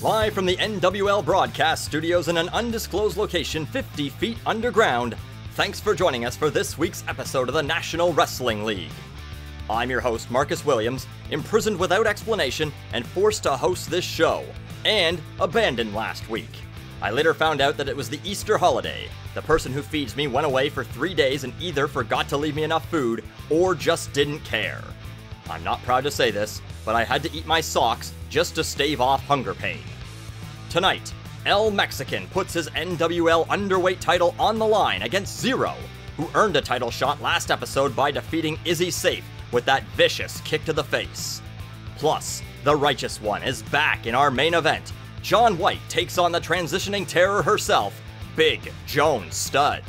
Live from the NWL broadcast studios in an undisclosed location 50 feet underground, thanks for joining us for this week's episode of the National Wrestling League. I'm your host, Marcus Williams, imprisoned without explanation and forced to host this show, and abandoned last week. I later found out that it was the Easter holiday. The person who feeds me went away for 3 days and either forgot to leave me enough food, or just didn't care. I'm not proud to say this, but I had to eat my socks just to stave off hunger pain. Tonight, El Mexican puts his NWL Underweight title on the line against Zero, who earned a title shot last episode by defeating Izzy Safe with that vicious kick to the face. Plus, the Righteous One is back in our main event. John White takes on the transitioning terror herself, Big Joan Studd.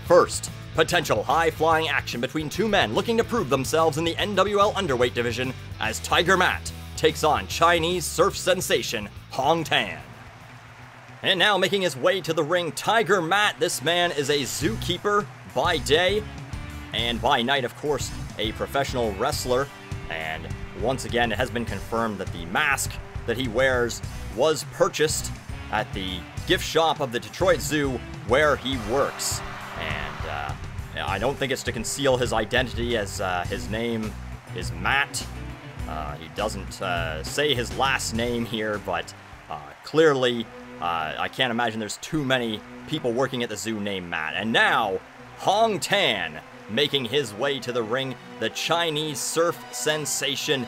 First, potential high-flying action between two men looking to prove themselves in the NWL Underweight division as Tiger Matt takes on Chinese surf sensation Hong Tan. And now making his way to the ring, Tiger Matt. This man is a zookeeper by day, and by night, of course, a professional wrestler. And once again, it has been confirmed that the mask that he wears was purchased at the gift shop of the Detroit Zoo where he works. And I don't think it's to conceal his identity, as his name is Matt. He doesn't say his last name here, but clearly I can't imagine there's too many people working at the zoo named Matt. And now, Hong Tan making his way to the ring, the Chinese surf sensation,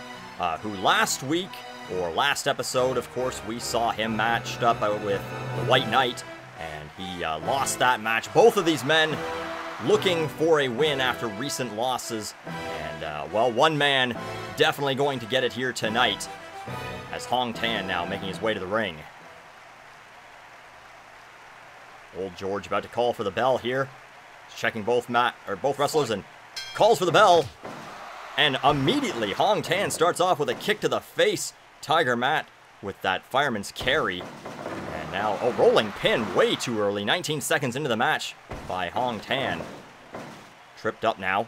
who last week, or last episode, of course, we saw him matched up with the White Knight, and he lost that match. Both of these men looking for a win after recent losses, and well, one man definitely going to get it here tonight, as Hong Tan now making his way to the ring. Old George about to call for the bell here. Checking both wrestlers and calls for the bell. And immediately Hong Tan starts off with a kick to the face. Tiger Matt with that fireman's carry. And now a rolling pin way too early. 19 seconds into the match by Hong Tan. Tripped up now.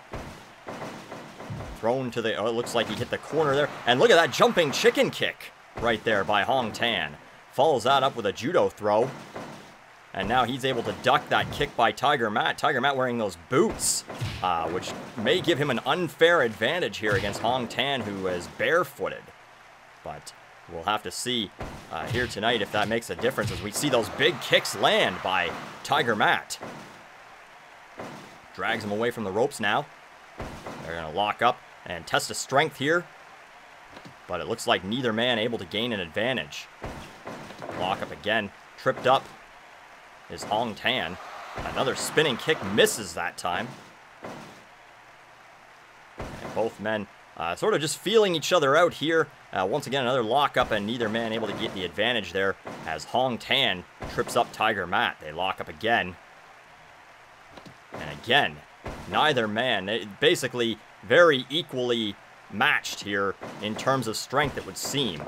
Thrown to the... Oh, it looks like he hit the corner there. And look at that jumping chicken kick right there by Hong Tan. Follows that up with a judo throw. And now he's able to duck that kick by Tiger Matt. Tiger Matt wearing those boots, which may give him an unfair advantage here against Hong Tan, who is barefooted. But we'll have to see here tonight if that makes a difference, as we see those big kicks land by Tiger Matt. Drags him away from the ropes now. They're going to lock up and test his strength here. But it looks like neither man able to gain an advantage. Lock up again. Tripped up is Hong Tan. Another spinning kick, misses that time. And both men sort of just feeling each other out here. Once again, another lockup, and neither man able to get the advantage there as Hong Tan trips up Tiger Matt. They lock up again. And again, neither man, basically very equally matched here in terms of strength, it would seem.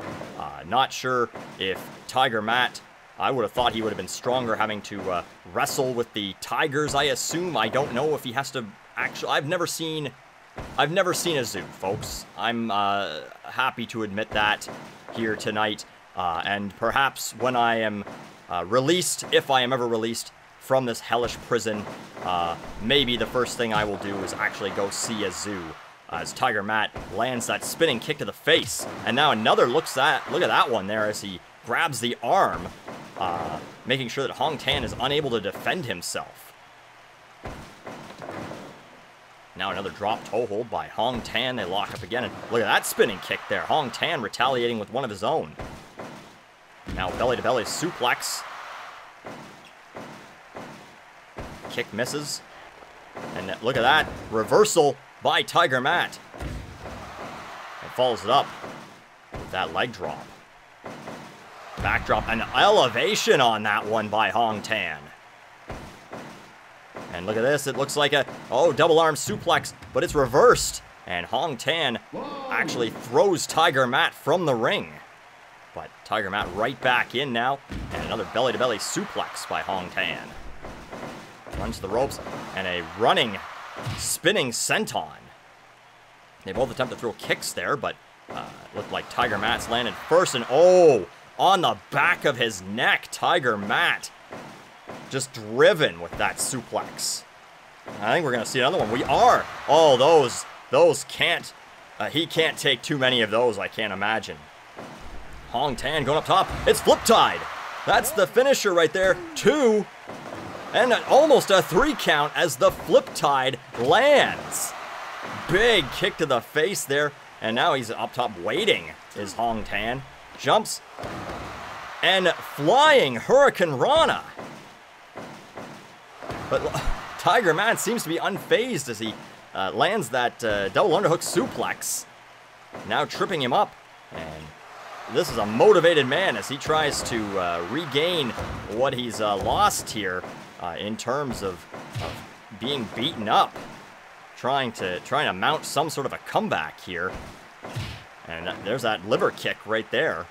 Not sure if Tiger Matt, I would have thought he would have been stronger having to wrestle with the Tigers, I assume. I don't know if he has to actually... I've never seen a zoo, folks. I'm happy to admit that here tonight. And perhaps when I am released, if I am ever released from this hellish prison, maybe the first thing I will do is actually go see a zoo. As Tiger Matt lands that spinning kick to the face. And now another look at that one there as he grabs the arm, making sure that Hong Tan is unable to defend himself. Now another drop toe hold by Hong Tan. They lock up again, and look at that spinning kick there. Hong Tan retaliating with one of his own. Now belly-to-belly suplex. Kick misses. And look at that reversal by Tiger Matt. And follows it up with that leg drop. Backdrop, an elevation on that one by Hong Tan. And look at this, it looks like a, double arm suplex, but it's reversed. And Hong Tan actually throws Tiger Matt from the ring. But Tiger Matt right back in now. And another belly-to-belly suplex by Hong Tan. Runs the ropes, and a running, spinning senton. They both attempt to throw kicks there, but it looked like Tiger Matt's landed first, and on the back of his neck. Tiger Matt just driven with that suplex. I think we're going to see another one. We are. Oh, those can't, he can't take too many of those, I can't imagine. Hong Tan going up top. It's Fliptide. That's the finisher right there. 2. And almost a 3 count as the Fliptide lands. Big kick to the face there. And now he's up top waiting, is Hong Tan. Jumps. And flying Hurricane Rana. But Tiger Matt seems to be unfazed as he lands that double underhook suplex. Now tripping him up. And this is a motivated man as he tries to regain what he's lost here in terms of being beaten up. Trying to mount some sort of a comeback here. And there's that liver kick right there.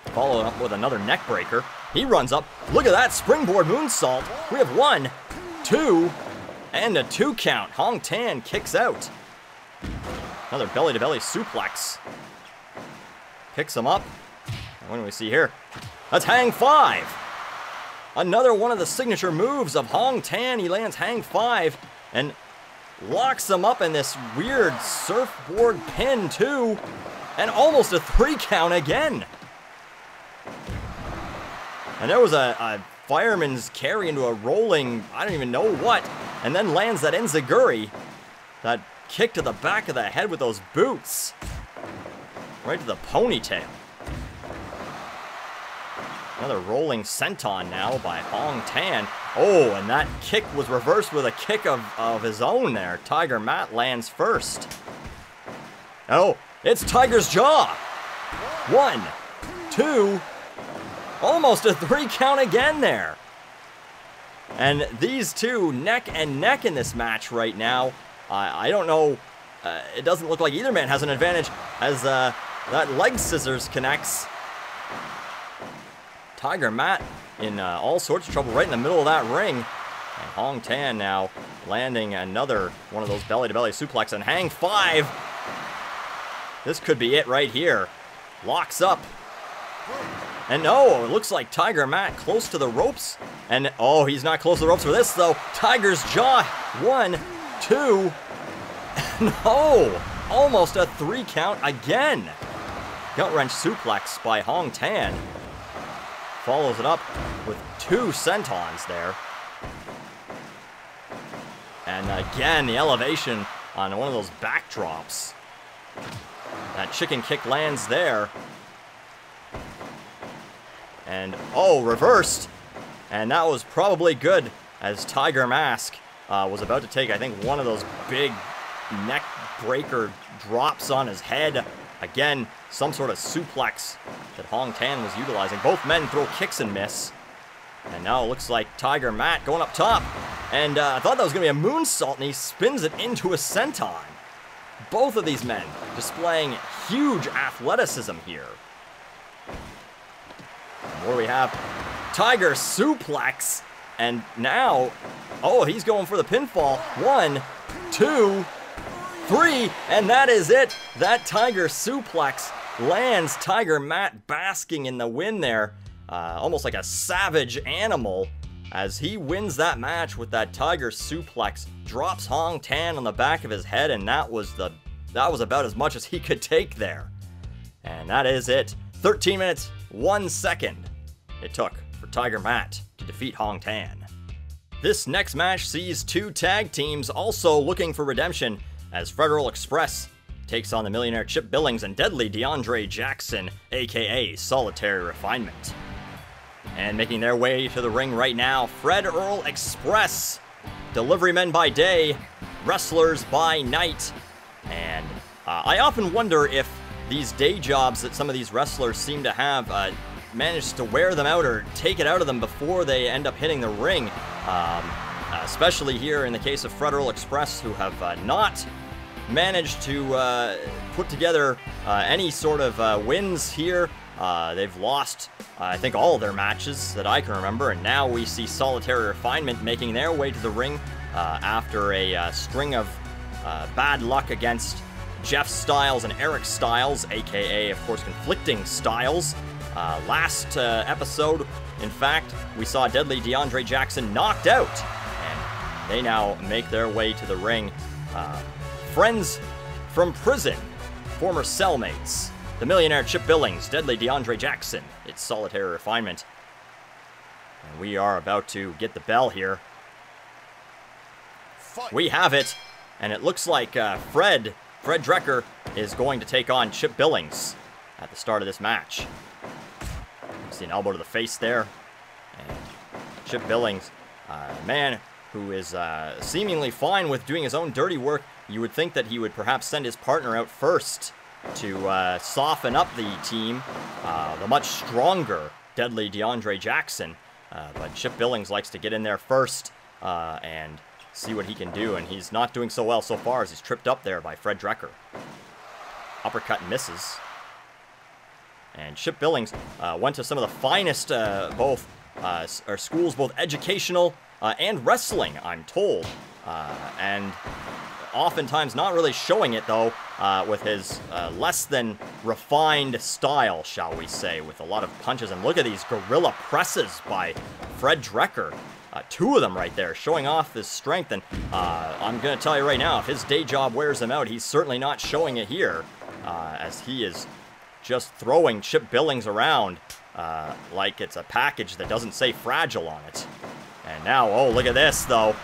Following up with another neck breaker. He runs up. Look at that springboard moonsault. We have 1, 2, and a 2 count. Hong Tan kicks out. Another belly-to-belly suplex. Picks him up. And what do we see here? That's Hang 5. Another one of the signature moves of Hong Tan. He lands Hang 5 and locks him up in this weird surfboard pin too. And almost a 3 count again. And there was a fireman's carry into a rolling, I don't even know what, and then lands that enziguri. That kick to the back of the head with those boots. Right to the ponytail. Another rolling senton now by Hong Tan. Oh, and that kick was reversed with a kick of his own there. Tiger Matt lands first. Oh, it's Tiger's jaw. 1, 2, almost a 3 count again there. And these two neck and neck in this match right now. I don't know. It doesn't look like either man has an advantage as that leg scissors connects. Tiger Matt in all sorts of trouble right in the middle of that ring. And Hong Tan now landing another one of those belly-to-belly suplex and Hang 5. This could be it right here. Locks up. And no, it looks like Tiger Matt close to the ropes. And oh, he's not close to the ropes for this though. Tiger's jaw. 1, 2. No, almost a 3 count again. Gut wrench suplex by Hong Tan. Follows it up with 2 sentons there. And again, the elevation on one of those backdrops. That chicken kick lands there. And, oh, reversed. And that was probably good as Tiger Mask was about to take, I think, one of those big neck breaker drops on his head. Again, some sort of suplex that Hong Tan was utilizing. Both men throw kicks and miss. And now it looks like Tiger Matt going up top. And I thought that was going to be a moonsault, and he spins it into a senton. Both of these men displaying huge athleticism here. And what do we have? Tiger suplex. And now, oh, he's going for the pinfall. 1, 2, 3, and that is it. That Tiger suplex lands Tiger Matt basking in the win there. Almost like a savage animal as he wins that match with that Tiger suplex. Drops Hong Tan on the back of his head, and that was about as much as he could take there. And that is it. 13 minutes, 1 second it took for Tiger Matt to defeat Hong Tan. This next match sees 2 tag teams also looking for redemption as Federal Express takes on the Millionaire Chip Billings and Deadly DeAndre Jackson, aka Solitary Refinement. And making their way to the ring right now, Fred Earl Express, delivery men by day, wrestlers by night. And I often wonder if these day jobs that some of these wrestlers seem to have managed to wear them out or take it out of them before they end up hitting the ring. Especially here in the case of Federal Express, who have not managed to put together any sort of wins here. They've lost, I think, all of their matches that I can remember, and now we see Solitary Refinement making their way to the ring after a string of bad luck against Jeff Styles and Eric Styles, aka, of course, Conflicting Styles. Last episode, in fact, we saw Deadly DeAndre Jackson knocked out, and they now make their way to the ring. Friends from prison, former cellmates, the millionaire Chip Billings, Deadly DeAndre Jackson, it's solitary refinement. And we are about to get the bell here. We have it, and it looks like Fred Drecker is going to take on Chip Billings at the start of this match. See an elbow to the face there. And Chip Billings, a man who is seemingly fine with doing his own dirty work. You would think that he would perhaps send his partner out first to soften up the team, the much stronger Deadly DeAndre Jackson. But Chip Billings likes to get in there first and see what he can do, and he's not doing so well so far as he's tripped up there by Fred Drecker. Uppercut misses. And Chip Billings went to some of the finest schools, both educational and wrestling, I'm told. And oftentimes not really showing it, though, with his less than refined style, shall we say, with a lot of punches. And look at these gorilla presses by Fred Drecker. Two of them right there, showing off his strength. And I'm going to tell you right now, if his day job wears him out, he's certainly not showing it here, as he is just throwing Chip Billings around like it's a package that doesn't say fragile on it. And now, oh, look at this, though.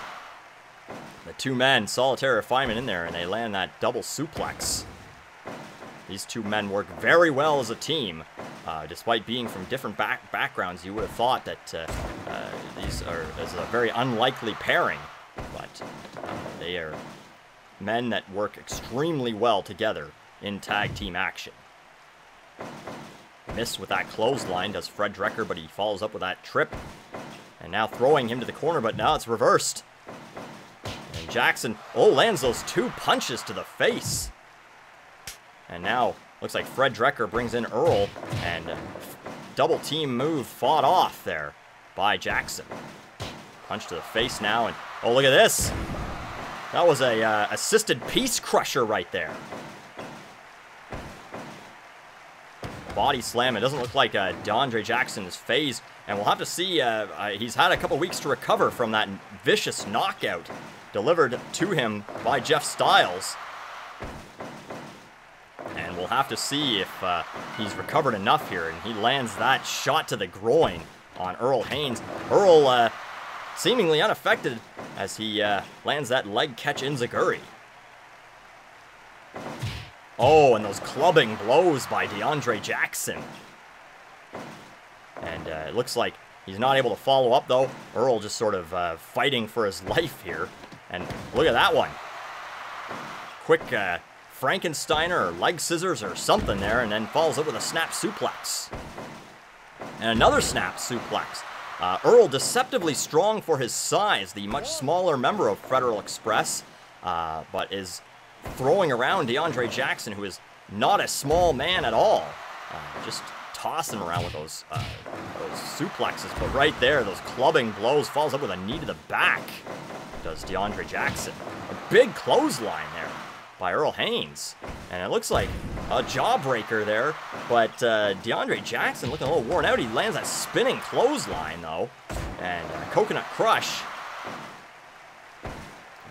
The two men, solitary refinement in there, and they land that double suplex. These two men work very well as a team. Despite being from different backgrounds, you would have thought that these are a very unlikely pairing. But they are men that work extremely well together in tag team action. Missed with that clothesline, does Fred Drecker, but he follows up with that trip. And now throwing him to the corner, but now it's reversed. And Jackson, lands those two punches to the face. And now, looks like Fred Drecker brings in Earl, and double team move fought off there by Jackson. Punch to the face now, and oh, look at this. That was a assisted piece crusher right there. Body slam. It doesn't look like DeAndre Jackson is phased, and we'll have to see. He's had a couple weeks to recover from that vicious knockout delivered to him by Jeff Styles. And we'll have to see if he's recovered enough here, and he lands that shot to the groin on Earl Haynes. Earl seemingly unaffected as he lands that leg catch enziguri. Oh, and those clubbing blows by DeAndre Jackson. And it looks like he's not able to follow up, though. Earl just sort of fighting for his life here. And look at that one. Quick Frankensteiner or leg scissors or something there, and then follows up with a snap suplex. And another snap suplex. Earl deceptively strong for his size, the much smaller member of Federal Express, but is throwing around DeAndre Jackson, who is not a small man at all. Just tossing him around with those suplexes. But right there, those clubbing blows, falls up with a knee to the back, does DeAndre Jackson. A big clothesline there by Earl Haynes. And it looks like a jawbreaker there, but DeAndre Jackson looking a little worn out. He lands that spinning clothesline, though, and coconut crush.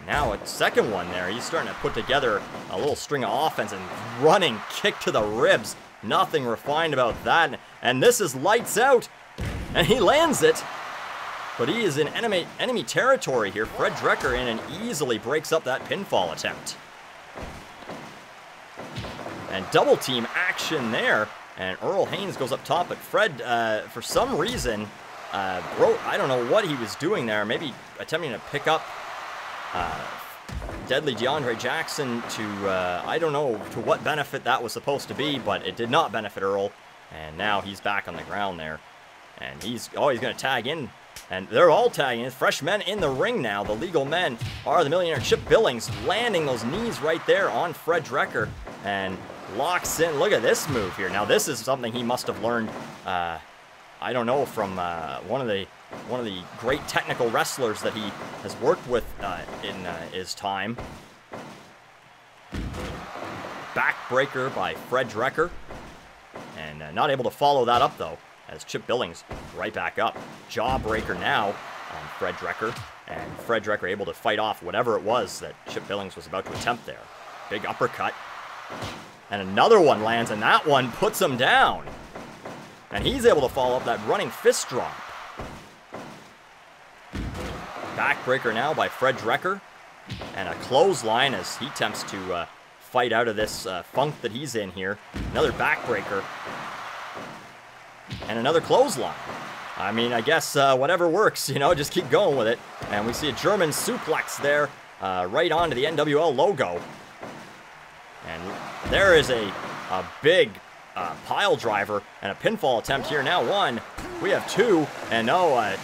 Now a second one there. He's starting to put together a little string of offense, and running kick to the ribs. Nothing refined about that. And this is lights out. And he lands it. But he is in enemy territory here. Fred Drecker in and easily breaks up that pinfall attempt. And double team action there. And Earl Haynes goes up top. But Fred, for some reason, I don't know what he was doing there. Maybe attempting to pick up Deadly DeAndre Jackson to, I don't know to what benefit that was supposed to be, but it did not benefit Earl. And now he's back on the ground there. And he's going to tag in. And they're all tagging in. Fresh men in the ring now. The legal men are the millionaire Chip Billings, landing those knees right there on Fred Drecker. And locks in. Look at this move here. Now this is something he must have learned, I don't know, from one of the great technical wrestlers that he has worked with in his time. backbreaker by Fred Drecker. And not able to follow that up, though, as Chip Billings right back up. Jawbreaker now on Fred Drecker. And Fred Drecker able to fight off whatever it was that Chip Billings was about to attempt there. Big uppercut. And another one lands, and that one puts him down. And he's able to follow up that running fist drop. Backbreaker now by Fred Drecker. And a clothesline as he attempts to fight out of this funk that he's in here. Another backbreaker. And another clothesline. I mean, I guess whatever works, you know, just keep going with it. And we see a German suplex there, right onto the NWL logo. And there is a big pile driver and a pinfall attempt here. Now one, we have two, and no,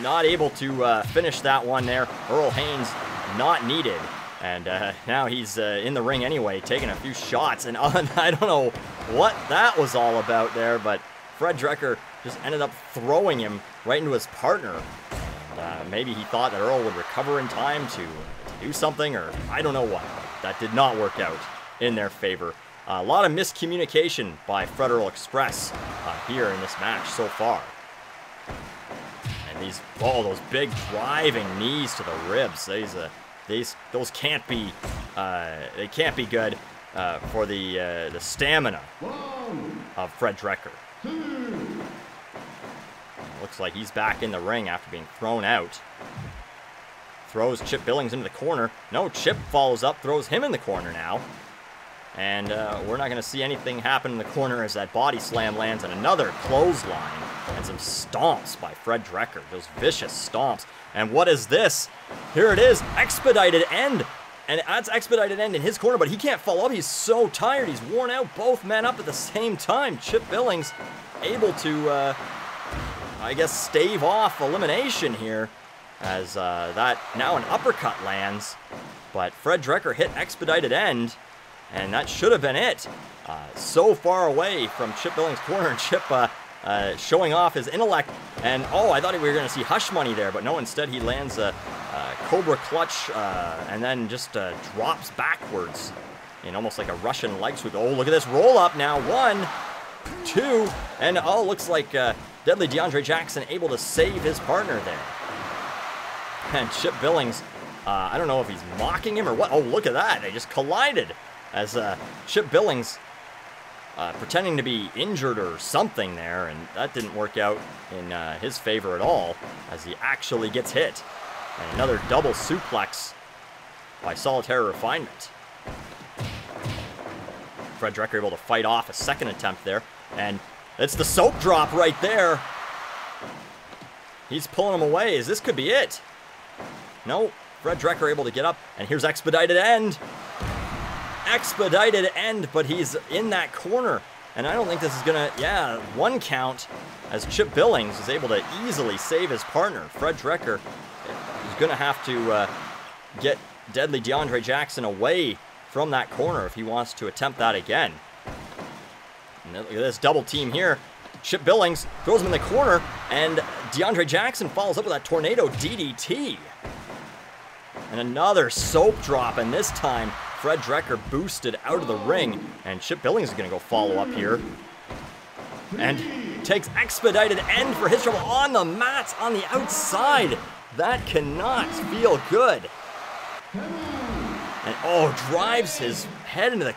not able to finish that one there. Earl Haynes not needed. And now he's in the ring anyway, taking a few shots. And I don't know what that was all about there, but Fred Drecker just ended up throwing him right into his partner. And maybe he thought that Earl would recover in time to do something, or I don't know what. That did not work out in their favor. A lot of miscommunication by Federal Express here in this match so far. And these, oh, those big driving knees to the ribs. Those can't be, they can't be good for the stamina of Fred Drecker. Looks like he's back in the ring after being thrown out. Throws Chip Billings into the corner. No, Chip follows up, throws him in the corner now. And we're not going to see anything happen in the corner as that body slam lands and another clothesline and some stomps by Fred Drecker. Those vicious stomps. And what is this? Here it is, expedited end. And that's expedited end in his corner, but he can't follow up. He's so tired. He's worn out, both men up at the same time. Chip Billings able to, I guess, stave off elimination here as that now an uppercut lands. But Fred Drecker hit expedited end. And that should have been it. So far away from Chip Billings' corner, and Chip showing off his intellect. And, oh, I thought we were going to see Hush Money there, but no, instead he lands a Cobra Clutch and then just drops backwards in almost like a Russian leg sweep. Oh, look at this roll up now. 1, 2, and, oh, looks like Deadly DeAndre Jackson able to save his partner there. And Chip Billings, I don't know if he's mocking him or what. Oh, look at that. They just collided. As Chip Billings pretending to be injured or something there, and that didn't work out in his favor at all, as he actually gets hit. And another double suplex by Solitary Refinement. Fred Drecker able to fight off a second attempt there, and it's the soap drop right there. He's pulling him away, as this could be it. No, Fred Drecker able to get up, and here's expedited end. Expedited end, but he's in that corner. And I don't think this is gonna, yeah, 1 count as Chip Billings is able to easily save his partner. Fred Drecker is gonna have to get Deadly DeAndre Jackson away from that corner if he wants to attempt that again. And look at this double team here. Chip Billings throws him in the corner, and DeAndre Jackson follows up with that tornado DDT. And another soap drop, and this time Fred Drecker boosted out of the ring, and Chip Billings is going to go follow up here. And takes expedited end for his trouble on the mats on the outside. That cannot feel good. And, oh, drives his head into the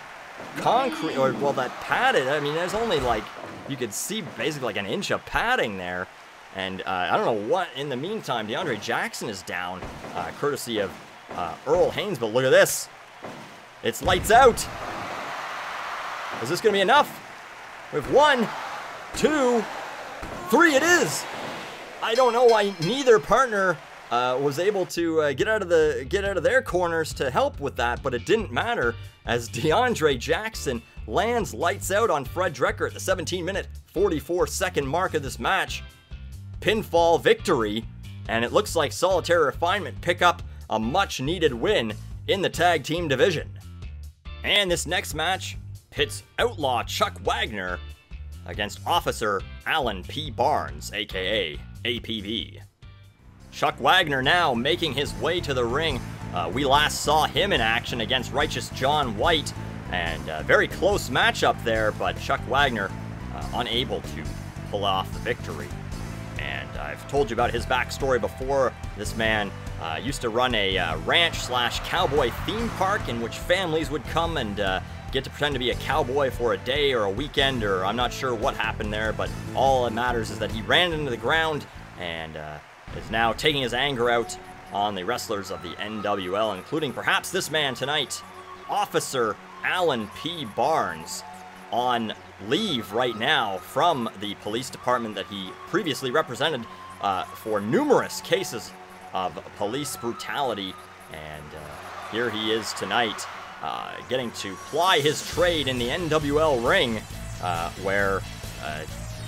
concrete, or, well, that padded. I mean, there's only, like, you could see basically like an inch of padding there. And I don't know what, in the meantime, DeAndre Jackson is down, courtesy of Earl Haynes, but look at this. It's lights out. Is this going to be enough? We have 1, 2, 3, it is. I don't know why neither partner was able to get out of their corners to help with that, but it didn't matter as DeAndre Jackson lands lights out on Fred Drecker at the 17-minute, 44-second mark of this match. Pinfall victory, and it looks like Solitary Refinement pick up a much-needed win in the tag team division. And this next match pits Outlaw Chuck Wagner against Officer Alan P. Barnes, aka APB. Chuck Wagner now making his way to the ring. We last saw him in action against Righteous John White, And very close matchup there, but Chuck Wagner unable to pull off the victory. And I've told you about his backstory before. This man used to run a ranch/cowboy theme park in which families would come and get to pretend to be a cowboy for a day or a weekend, or I'm not sure what happened there, but all that matters is that he ran into the ground and is now taking his anger out on the wrestlers of the NWL, including perhaps this man tonight, Officer Alan P. Barnes, on leave right now from the police department that he previously represented for numerous cases of police brutality. And here he is tonight, getting to ply his trade in the NWL ring, where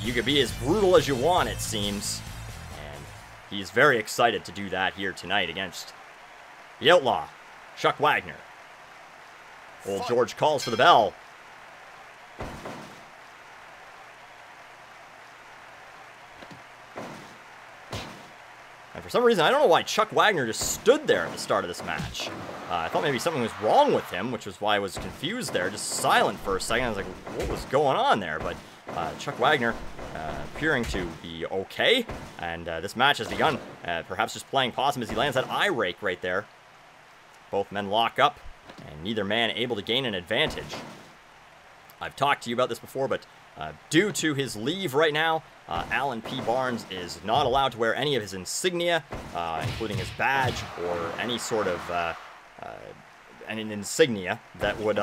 you could be as brutal as you want, it seems. And he's very excited to do that here tonight against the Outlaw, Chuck Wagner. Old George calls for the bell. And for some reason, I don't know why Chuck Wagner just stood there at the start of this match. I thought maybe something was wrong with him, which was why I was confused there. Just silent for a second. I was like, what was going on there? But Chuck Wagner appearing to be okay. And this match has begun. Perhaps just playing possum as he lands that eye rake right there. Both men lock up, and neither man able to gain an advantage. I've talked to you about this before, but due to his leave right now, Alan P. Barnes is not allowed to wear any of his insignia, including his badge or any sort of an insignia that would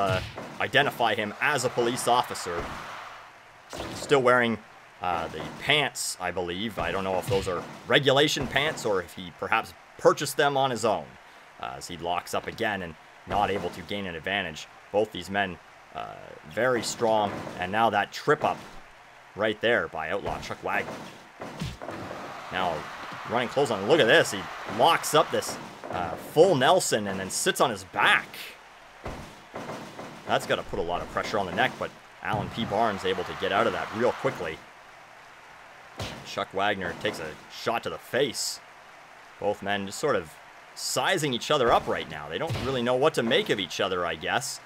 identify him as a police officer. Still wearing the pants, I believe. I don't know if those are regulation pants or if he perhaps purchased them on his own, as he locks up again and not able to gain an advantage. Both these men very strong, and now that trip up right there by Outlaw Chuck Wagner. Now running close on. Look at this. He locks up this full Nelson and then sits on his back. That's got to put a lot of pressure on the neck, but Alan P. Barnes able to get out of that real quickly. Chuck Wagner takes a shot to the face. Both men just sort of sizing each other up right now. They don't really know what to make of each other, I guess.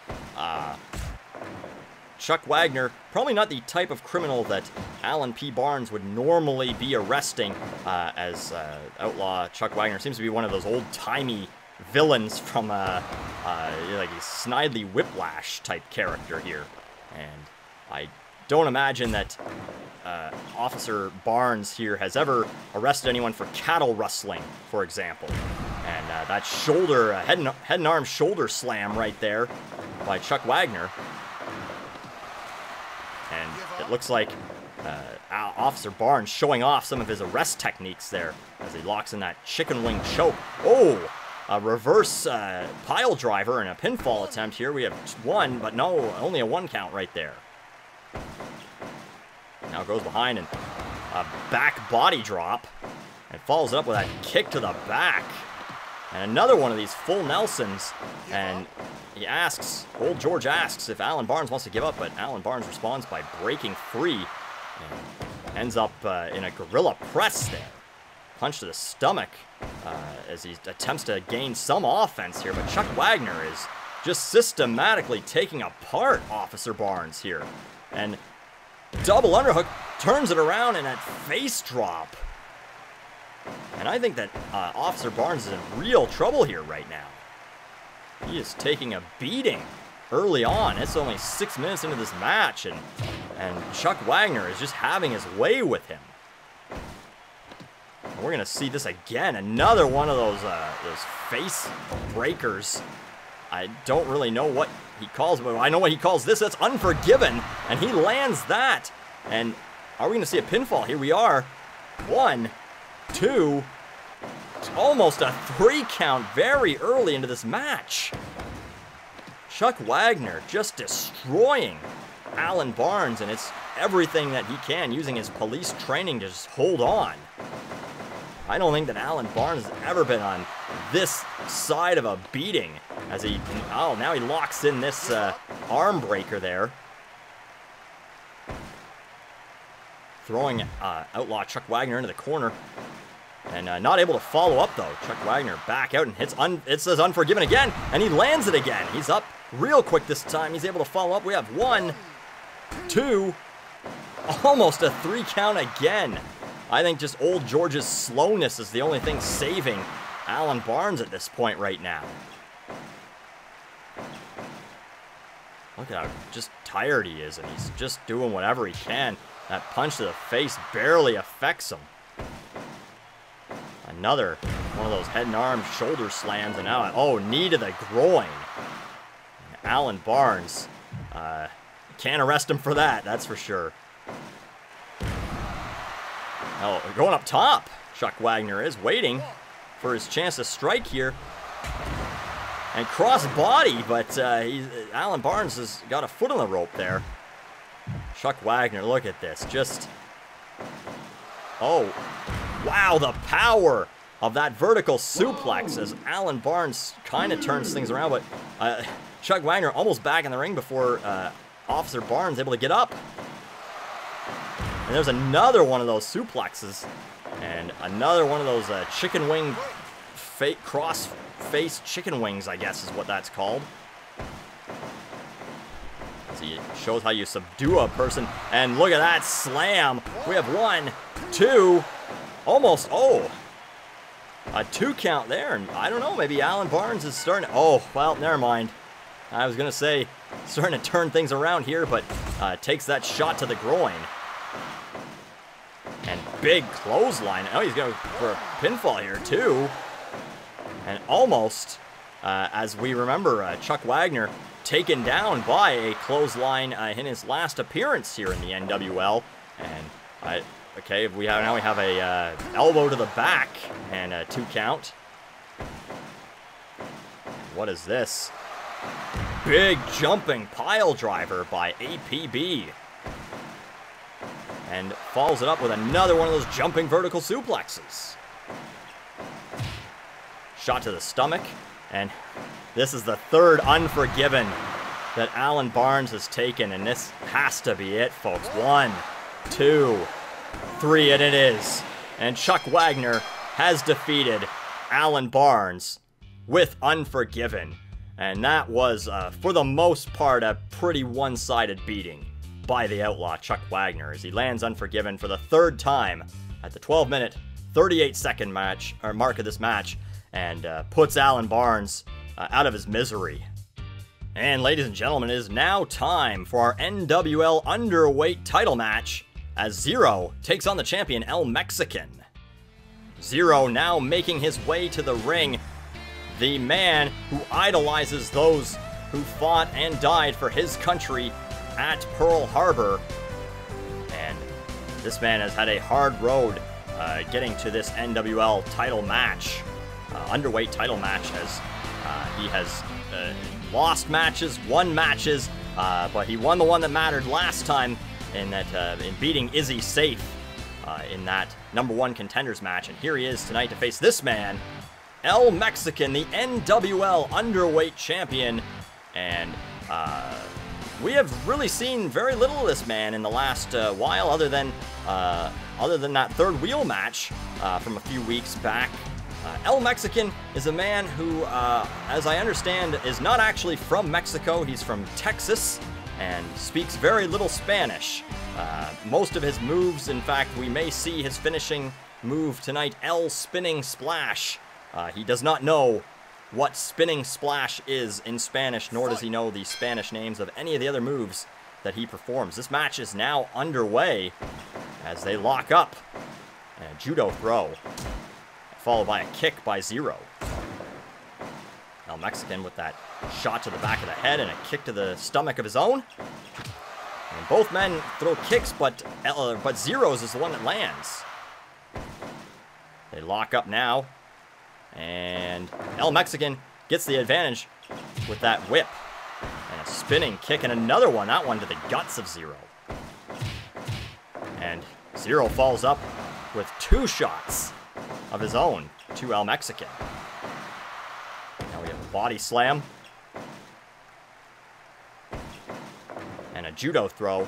Chuck Wagner, probably not the type of criminal that Alan P. Barnes would normally be arresting, as Outlaw Chuck Wagner seems to be one of those old-timey villains from like a Snidely Whiplash type character here. And I don't imagine that Officer Barnes here has ever arrested anyone for cattle rustling, for example. And that shoulder, head and arm shoulder slam right there by Chuck Wagner. And it looks like Officer Barnes showing off some of his arrest techniques there as he locks in that chicken wing choke. Oh, a reverse pile driver and a pinfall attempt here. We have one, but no, only a one count right there. Now goes behind and a back body drop and follows it up with that kick to the back. And another one of these full Nelsons, and he asks, old George asks if Alan Barnes wants to give up, but Alan Barnes responds by breaking free and ends up in a gorilla press there. Punch to the stomach as he attempts to gain some offense here, but Chuck Wagner is just systematically taking apart Officer Barnes here. And double underhook, turns it around, and that face drop. And I think that Officer Barnes is in real trouble here right now. He is taking a beating early on. It's only 6 minutes into this match, and Chuck Wagner is just having his way with him. And we're going to see this again. Another one of those face breakers. I don't really know what he calls, but I know what he calls this. That's Unforgiven, and he lands that. And are we going to see a pinfall? Here we are. 1, 2, almost a 3 count very early into this match. Chuck Wagner just destroying Alan Barnes, and it's everything that he can, using his police training to just hold on. I don't think that Alan Barnes has ever been on this side of a beating, as he, oh, now he locks in this arm breaker there. Throwing Outlaw Chuck Wagner into the corner. And not able to follow up, though. Chuck Wagner back out and hits, it says Unforgiven again, and he lands it again. He's up real quick this time. He's able to follow up. We have 1, 2, almost a 3 count again. I think just old George's slowness is the only thing saving Alan Barnes at this point right now. Look at how just tired he is, and he's just doing whatever he can. That punch to the face barely affects him. Another one of those head and arm shoulder slams, and now, oh, knee to the groin. And Alan Barnes, can't arrest him for that, that's for sure. Oh, going up top. Chuck Wagner is waiting for his chance to strike here. And cross body, but Alan Barnes has got a foot on the rope there. Chuck Wagner, look at this. Just, oh, wow, the power of that vertical suplex as Alan Barnes kind of turns things around. But Chuck Wagner almost back in the ring before Officer Barnes able to get up. And there's another one of those suplexes. And another one of those chicken wing cross-face chicken wings, I guess is what that's called. See, it shows how you subdue a person. And look at that slam. We have 1, 2, almost, oh, a 2 count there. And I don't know, maybe Alan Barnes is starting to, oh, well, never mind. I was going to say, starting to turn things around here, but takes that shot to the groin. And big clothesline. Oh, he's going for a pinfall here, too. And almost, as we remember, Chuck Wagner taken down by a clothesline in his last appearance here in the NWL. And, okay, now we have a elbow to the back and a 2 count. What is this? Big jumping pile driver by APB. And follows it up with another one of those jumping vertical suplexes. Shot to the stomach. And this is the 3rd Unforgiven that Alan Barnes has taken. And this has to be it, folks. 1, 2, 3, and it is. And Chuck Wagner has defeated Alan Barnes with Unforgiven. And that was, for the most part, a pretty one-sided beating by the Outlaw Chuck Wagner as he lands Unforgiven for the 3rd time at the 12-minute, 38-second mark of this match, and puts Alan Barnes out of his misery. And ladies and gentlemen, it is now time for our NWL Underweight Title match as Zero takes on the champion El Mexican. Zero now making his way to the ring, the man who idolizes those who fought and died for his country at Pearl Harbor. And this man has had a hard road getting to this NWL title match, underweight title match, as he has lost matches, won matches, but he won the one that mattered last time in beating Izzy Safe in that #1 contenders match. And here he is tonight to face this man, El Mexican, the NWL Underweight Champion. And we have really seen very little of this man in the last while, other than that third wheel match from a few weeks back. El Mexican is a man who, as I understand, is not actually from Mexico. He's from Texas and speaks very little Spanish. Most of his moves, in fact, we may see his finishing move tonight, El Spinning Splash. He does not know what Spinning Splash is in Spanish, nor does he know the Spanish names of any of the other moves that he performs. This match is now underway as they lock up. And a judo throw, followed by a kick by Zero. El Mexican with that shot to the back of the head and a kick to the stomach of his own. And both men throw kicks, but Zero's is the one that lands. They lock up now. And El Mexican gets the advantage with that whip. And a spinning kick and another one, that one to the guts of Zero. And Zero falls up with 2 shots of his own to El Mexican. Now we have a body slam. And a judo throw.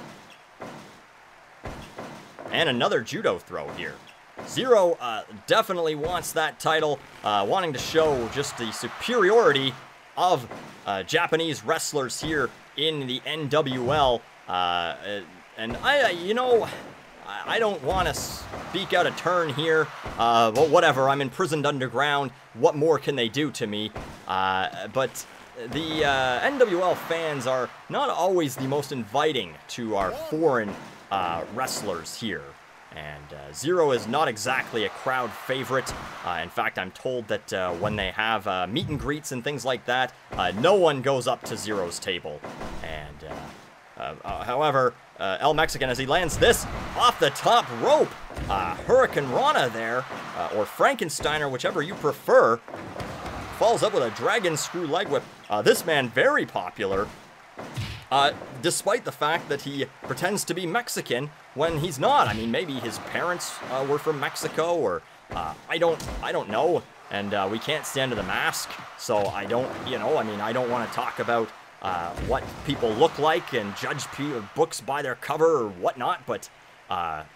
And another judo throw here. Zero definitely wants that title, wanting to show just the superiority of Japanese wrestlers here in the NWL. And I don't want to speak out of turn here, but whatever, I'm imprisoned underground. What more can they do to me? But the NWL fans are not always the most inviting to our foreign wrestlers here. And Zero is not exactly a crowd favorite. In fact, I'm told that when they have meet and greets and things like that, no one goes up to Zero's table. And however, El Mexican, as he lands this off the top rope, Hurricane Rana there, or Frankensteiner, whichever you prefer, follows up with a dragon screw leg whip. This man, very popular, despite the fact that he pretends to be Mexican when he's not. I mean, maybe his parents were from Mexico, or I don't know. And we can't stand to the mask, so I don't, I don't want to talk about what people look like and judge books by their cover or whatnot, but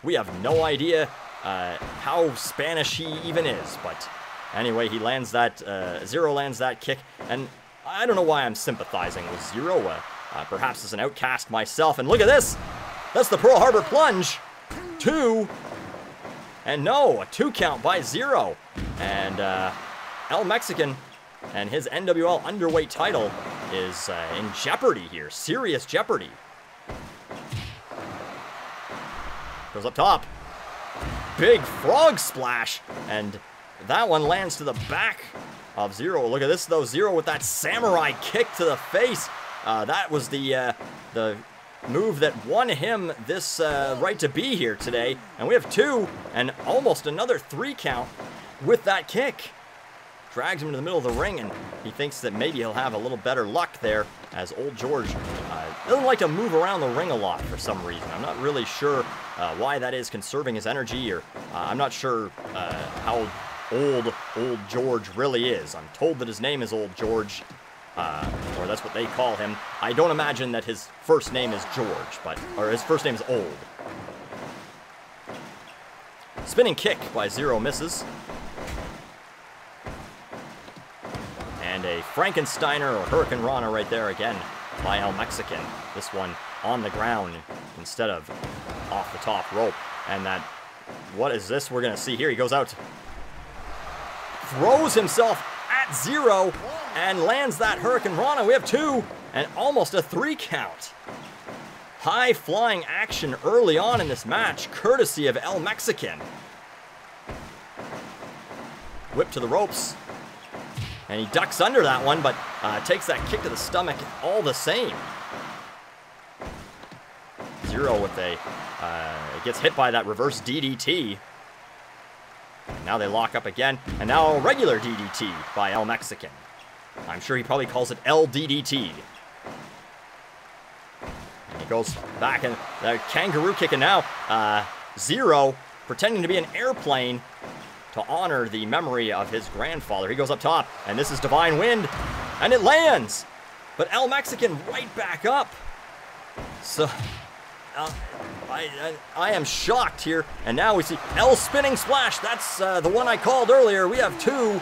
we have no idea how Spanish he even is. But anyway, he lands that, Zero lands that kick, and I don't know why I'm sympathizing with Zero, perhaps as an outcast myself. And look at this! That's the Pearl Harbor Plunge! 2, and no, a 2 count by Zero. And El Mexican and his NWL Underweight title is in jeopardy here, serious jeopardy. Goes up top. Big frog splash, and that one lands to the back of Zero. Look at this though, Zero with that samurai kick to the face. That was the move that won him this right to be here today. And we have 2 and almost another 3 count with that kick. Drags him into the middle of the ring, and he thinks that maybe he'll have a little better luck there, as Old George doesn't like to move around the ring a lot for some reason. I'm not really sure why that is, conserving his energy, or I'm not sure how old George really is. I'm told that his name is Old George, or that's what they call him. I don't imagine that his first name is George, or his first name is Old. Spinning kick by Zero misses. And a Frankensteiner or Hurricane Rana right there again by El Mexican. This one on the ground instead of off the top rope. And that, what is this we're going to see here? He goes out, throws himself at Zero, and lands that Hurricane Rana. We have 2 and almost a 3 count. High flying action early on in this match, courtesy of El Mexican. Whip to the ropes. And he ducks under that one, but takes that kick to the stomach all the same. Zero with a, gets hit by that reverse DDT. And now they lock up again, and now a regular DDT by El Mexican. I'm sure he probably calls it LDDT. And he goes back, and the kangaroo kick, and now Zero pretending to be an airplane to honor the memory of his grandfather. He goes up top, and this is Divine Wind, and it lands! But El Mexican right back up. So, I am shocked here, and now we see El Spinning Splash. That's the one I called earlier. We have 2,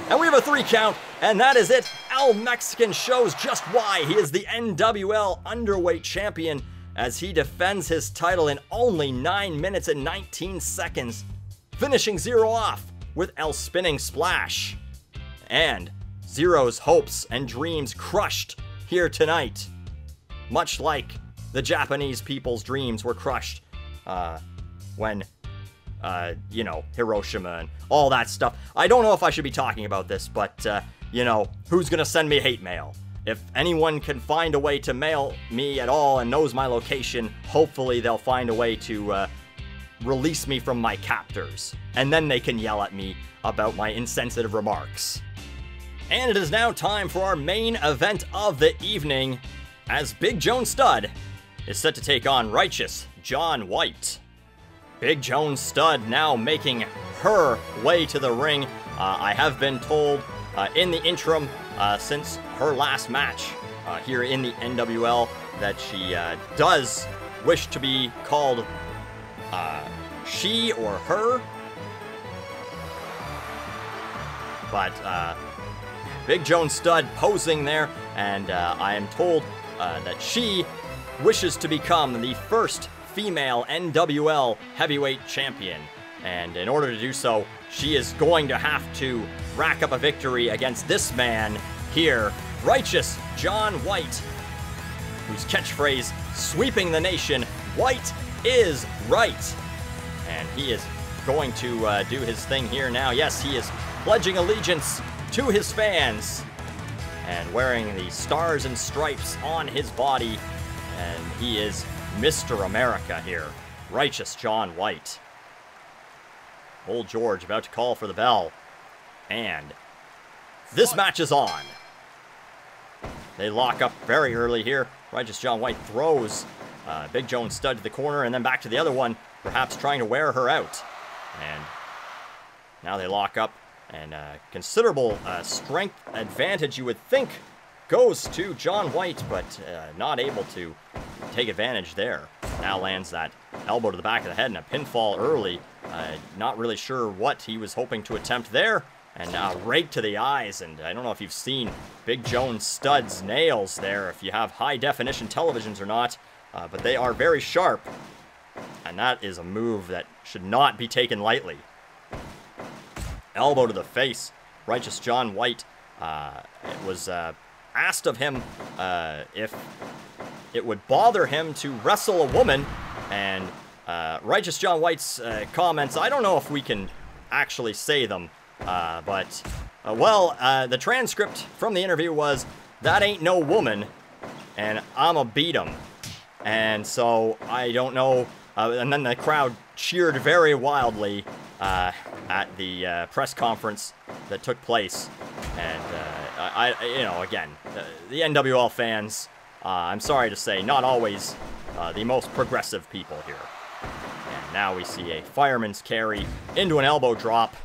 and we have a 3 count, and that is it. El Mexican shows just why he is the NWL Underweight Champion, as he defends his title in only 9 minutes and 19 seconds. Finishing Zero off with El Spinning Splash. And Zero's hopes and dreams crushed here tonight. Much like the Japanese people's dreams were crushed when, Hiroshima and all that stuff. I don't know if I should be talking about this, but, who's gonna send me hate mail? If anyone can find a way to mail me at all and knows my location, hopefully they'll find a way to, release me from my captors, and then they can yell at me about my insensitive remarks. And it is now time for our main event of the evening, as Big Joan Studd is set to take on Righteous John White. Big Joan Studd now making her way to the ring. I have been told in the interim since her last match here in the NWL that she does wish to be called she or her. but Big Joan Studd posing there, and I am told that she wishes to become the first female NWL heavyweight champion. And in order to do so, she is going to have to rack up a victory against this man here, Righteous John White, whose catchphrase, sweeping the nation, white is right. And he is going to do his thing here now. Yes, he is pledging allegiance to his fans and wearing the stars and stripes on his body. And he is Mr. America here, Righteous John White. Old George about to call for the bell. And this match is on. They lock up very early here. Righteous John White throws Big Joan Studd to the corner and then back to the other one, perhaps trying to wear her out. And now they lock up, and considerable strength advantage, you would think, goes to John White, but not able to take advantage there. Now lands that elbow to the back of the head and a pinfall early. Not really sure what he was hoping to attempt there. And now rake to the eyes, and I don't know if you've seen Big Joan Studd's nails there, if you have high-definition televisions or not, but they are very sharp. And that is a move that should not be taken lightly. Elbow to the face. Righteous John White, it was asked of him if it would bother him to wrestle a woman, and Righteous John White's comments, I don't know if we can actually say them, but the transcript from the interview was, "That ain't no woman, and I'ma beat him." And so I don't know, and then the crowd cheered very wildly at the press conference that took place. And again, the NWL fans, I'm sorry to say, not always the most progressive people here. And now we see a fireman's carry into an elbow drop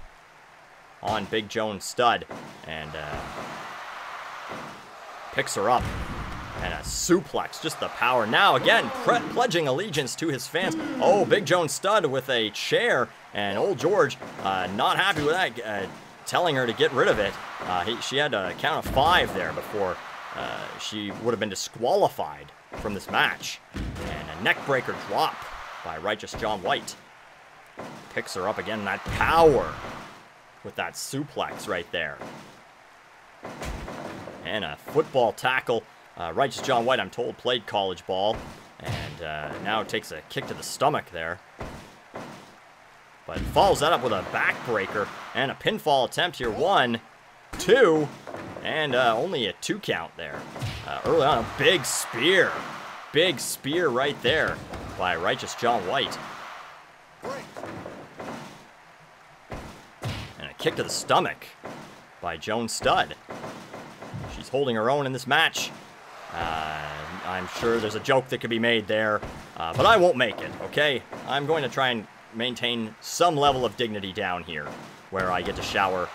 on Big Joan Studd, and picks her up, and a suplex, just the power. Now again, pledging allegiance to his fans. Oh, Big Joan Studd with a chair, and old George not happy with that, telling her to get rid of it. She had a count of 5 there before she would have been disqualified from this match. And a neckbreaker drop by Righteous John White. Picks her up again, that power with that suplex right there. And a football tackle. Righteous John White, I'm told, played college ball, and now takes a kick to the stomach there. But follows that up with a backbreaker and a pinfall attempt here. 1, 2, and only a 2 count there. Early on, a big spear. Big spear right there by Righteous John White. And a kick to the stomach by Joan Studd. She's holding her own in this match. I'm sure there's a joke that could be made there, but I won't make it, okay? I'm going to try and maintain some level of dignity down here, where I get to shower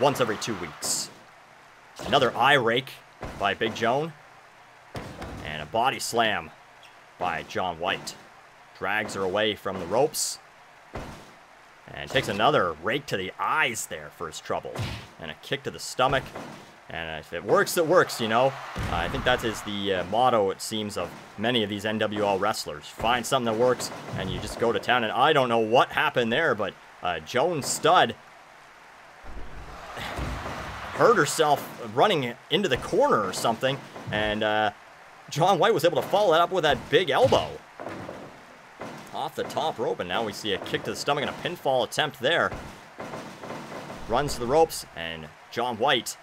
once every 2 weeks. Another eye rake by Big Joan, and a body slam by John White. Drags her away from the ropes, and takes another rake to the eyes there for his trouble, and a kick to the stomach. And if it works, it works, you know. I think that is the motto, it seems, of many of these NWL wrestlers. Find something that works, and you just go to town. And I don't know what happened there, but Joan Studd hurt herself running into the corner or something. And John White was able to follow that up with that big elbow off the top rope. And now we see a kick to the stomach and a pinfall attempt there. Runs to the ropes, and John White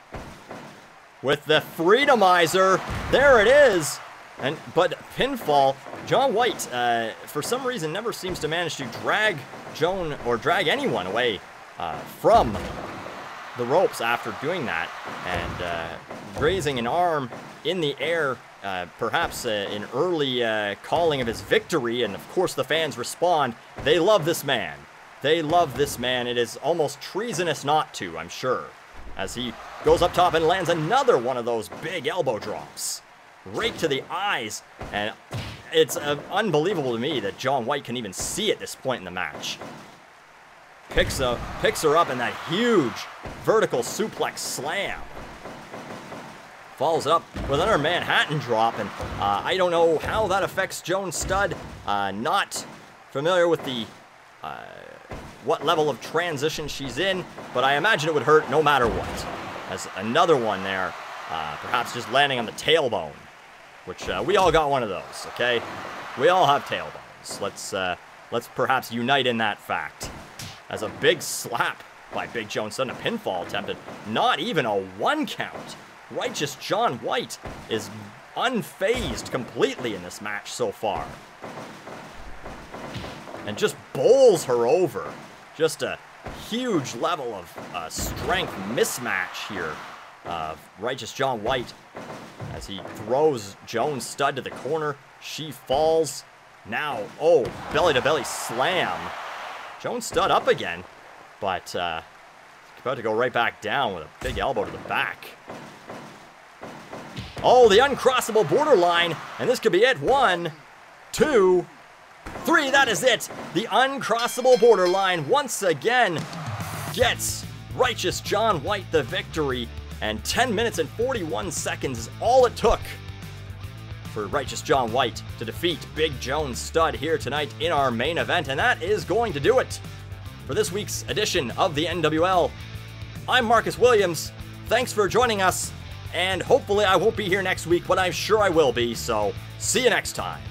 with the Freedomizer. There it is. But pinfall, John White, for some reason, never seems to manage to drag Joan or drag anyone away from the ropes after doing that. And raising an arm in the air, perhaps an early calling of his victory. And of course, the fans respond. They love this man. They love this man. It is almost treasonous not to, I'm sure, as he goes up top and lands another one of those big elbow drops. Rake to the eyes. And it's unbelievable to me that John White can even see at this point in the match. picks her up in that huge vertical suplex slam. Follows up with another Manhattan drop, and I don't know how that affects Joan Studd. Not familiar with the what level of transition she's in, but I imagine it would hurt no matter what. As another one there, perhaps just landing on the tailbone, which we all got one of those, okay? We all have tailbones. Let's perhaps unite in that fact. As a big slap by Big Joan Studd, a pinfall attempted. Not even a 1 count. Righteous John White is unfazed completely in this match so far. And just bowls her over. Just a huge level of strength mismatch here of Righteous John White as he throws Joan Studd to the corner. She falls. Now, oh, belly-to-belly slam. Joan Studd up again, but about to go right back down with a big elbow to the back. Oh, the uncrossable borderline, and this could be it. 1, 2, 3, that is it. The uncrossable borderline once again gets Righteous John White the victory, and 10 minutes and 41 seconds is all it took for Righteous John White to defeat Big Joan Studd here tonight in our main event, and that is going to do it for this week's edition of the NWL. I'm Marcus Williams. Thanks for joining us, and hopefully I won't be here next week, but I'm sure I will be, so see you next time.